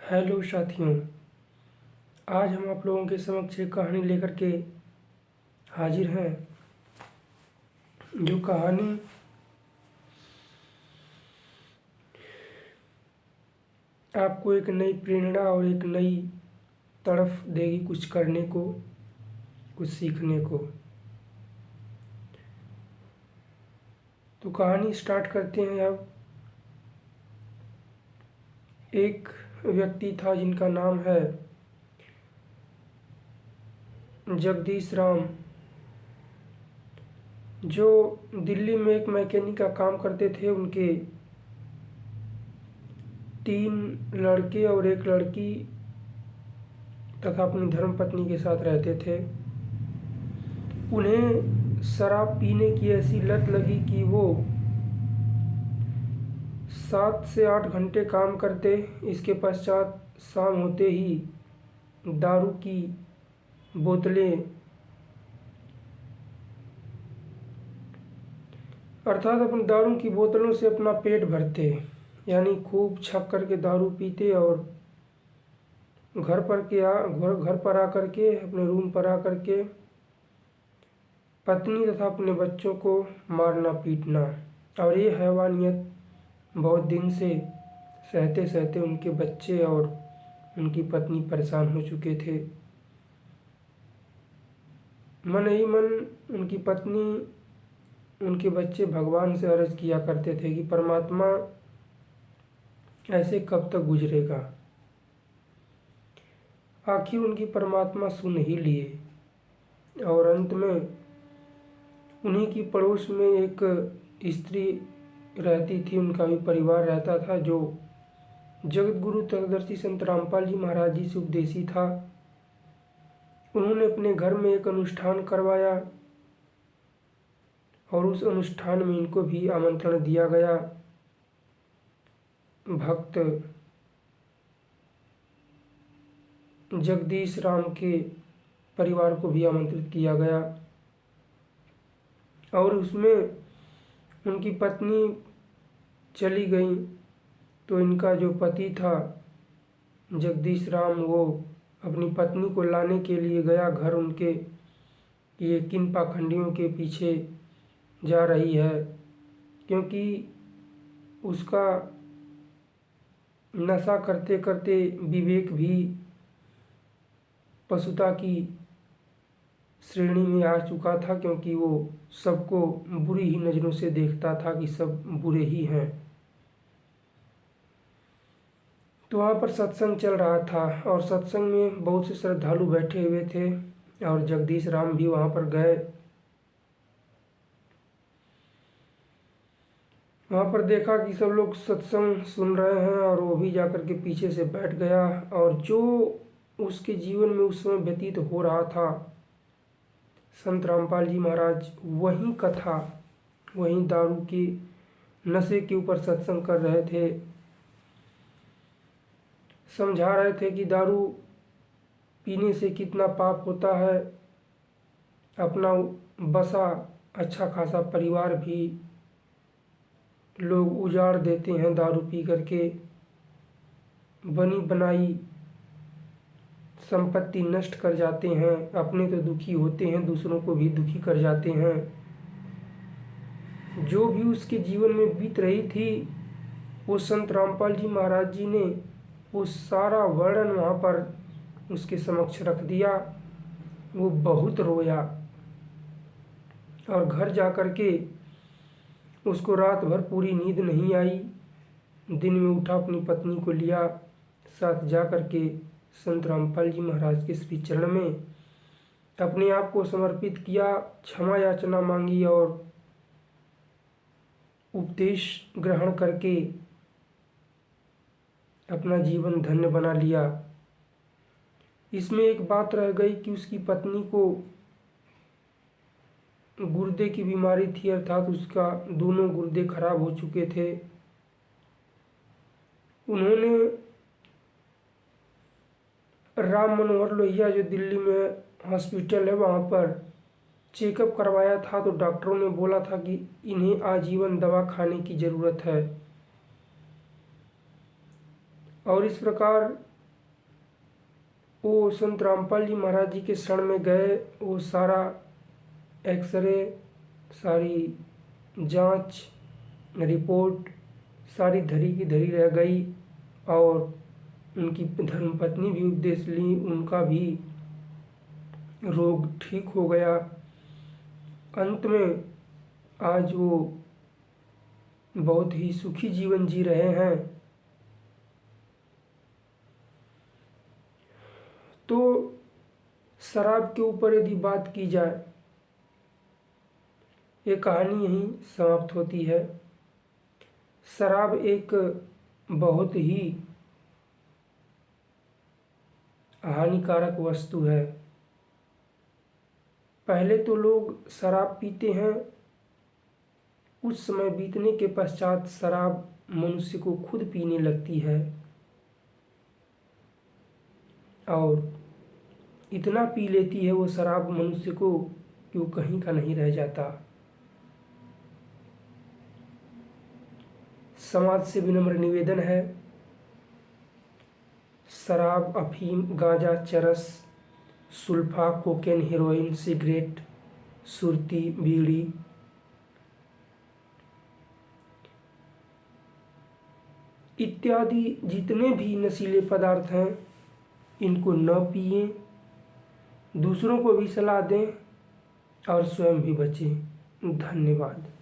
Hello साथियों। आज हम आप लोगों के समक्ष एक कहानी लेकर के हाजिर हैं। जो कहानी आपको एक नई प्रेरणा और एक नई तड़फ देगी कुछ करने को, कुछ सीखने को। तो कहानी स्टार्ट करते हैं अब। एक व्यक्ति था जिनका नाम है जगदीश राम, जो दिल्ली में एक मैकेनिक का काम करते थे। उनके 3 लड़के और एक लड़की तथा अपनी धर्मपत्नी के साथ रहते थे। उन्हें शराब पीने की ऐसी लत लगी कि वो 7 से 8 घंटे काम करते। इसके पश्चात शाम होते ही दारू की बोतलें अर्थात अपनी दारू की बोतलों से अपना पेट भरते, यानी खूब छक करके दारू पीते और घर पर आकर के अपने रूम पर आकर के पत्नी तथा अपने बच्चों को मारना पीटना। और ये हैवानियत बहुत दिन से सहते सहते उनके बच्चे और उनकी पत्नी परेशान हो चुके थे। मन ही मन उनकी पत्नी, उनके बच्चे भगवान से अर्ज किया करते थे कि परमात्मा ऐसे कब तक गुजरेगा। आखिर उनकी परमात्मा सुन ही लिए और अंत में उन्हीं की पड़ोस में एक स्त्री रहती थी। उनका भी परिवार रहता था, जो जगत गुरु तत्वदर्शी संत रामपाल जी महाराज जी से उपदेशी था। उन्होंने अपने घर में एक अनुष्ठान करवाया और उस अनुष्ठान में इनको भी आमंत्रण दिया गया। भक्त जगदीश राम के परिवार को भी आमंत्रित किया गया और उसमें उनकी पत्नी चली गई। तो इनका जो पति था जगदीश राम, वो अपनी पत्नी को लाने के लिए गया घर उनके। ये किन पाखंडियों के पीछे जा रही है, क्योंकि उसका नशा करते करते विवेक भी पशुता की श्रेणी में आ चुका था, क्योंकि वो सबको बुरी ही नज़रों से देखता था कि सब बुरे ही हैं। तो वहाँ पर सत्संग चल रहा था और सत्संग में बहुत से श्रद्धालु बैठे हुए थे और जगदीश राम भी वहाँ पर गए। वहाँ पर देखा कि सब लोग सत्संग सुन रहे हैं और वो भी जाकर के पीछे से बैठ गया। और जो उसके जीवन में उस समय व्यतीत हो रहा था, संत रामपाल जी महाराज वही कथा, वही दारू के नशे के ऊपर सत्संग कर रहे थे। समझा रहे थे कि दारू पीने से कितना पाप होता है। अपना बसा अच्छा खासा परिवार भी लोग उजाड़ देते हैं दारू पी करके। बनी बनाई संपत्ति नष्ट कर जाते हैं। अपने तो दुखी होते हैं, दूसरों को भी दुखी कर जाते हैं। जो भी उसके जीवन में बीत रही थी, वो संत रामपाल जी महाराज जी ने वो सारा वर्णन वहाँ पर उसके समक्ष रख दिया। वो बहुत रोया और घर जा कर के उसको रात भर पूरी नींद नहीं आई। दिन में उठा, अपनी पत्नी को लिया, साथ जा कर के संत रामपाल जी महाराज के श्री चरण में अपने आप को समर्पित किया, क्षमा याचना मांगी और उपदेश ग्रहण करके अपना जीवन धन्य बना लिया। इसमें एक बात रह गई कि उसकी पत्नी को गुर्दे की बीमारी थी, अर्थात उसका दोनों गुर्दे खराब हो चुके थे। उन्होंने राम मनोहर लोहिया, जो दिल्ली में हॉस्पिटल है, वहाँ पर चेकअप करवाया था। तो डॉक्टरों ने बोला था कि इन्हें आजीवन दवा खाने की ज़रूरत है। और इस प्रकार वो संत रामपाल जी महाराज जी के शरण में गए, वो सारा एक्सरे, सारी जांच रिपोर्ट सारी धरी की धरी रह गई और उनकी धर्मपत्नी भी उपदेश ली, उनका भी रोग ठीक हो गया। अंत में आज वो बहुत ही सुखी जीवन जी रहे हैं। तो शराब के ऊपर यदि बात की जाए, ये कहानी यहीं समाप्त होती है। शराब एक बहुत ही हानिकारक वस्तु है। पहले तो लोग शराब पीते हैं, कुछ समय बीतने के पश्चात शराब मनुष्य को खुद पीने लगती है और इतना पी लेती है वो शराब मनुष्य को कि वो कहीं का नहीं रह जाता। समाज से विनम्र निवेदन है, शराब, अफीम, गांजा, चरस, सुल्फा, कोकेन, हेरोइन, सिगरेट, सुरती, बीड़ी इत्यादि जितने भी नशीले पदार्थ हैं, इनको न पिएं, दूसरों को भी सलाह दें और स्वयं भी बचें। धन्यवाद।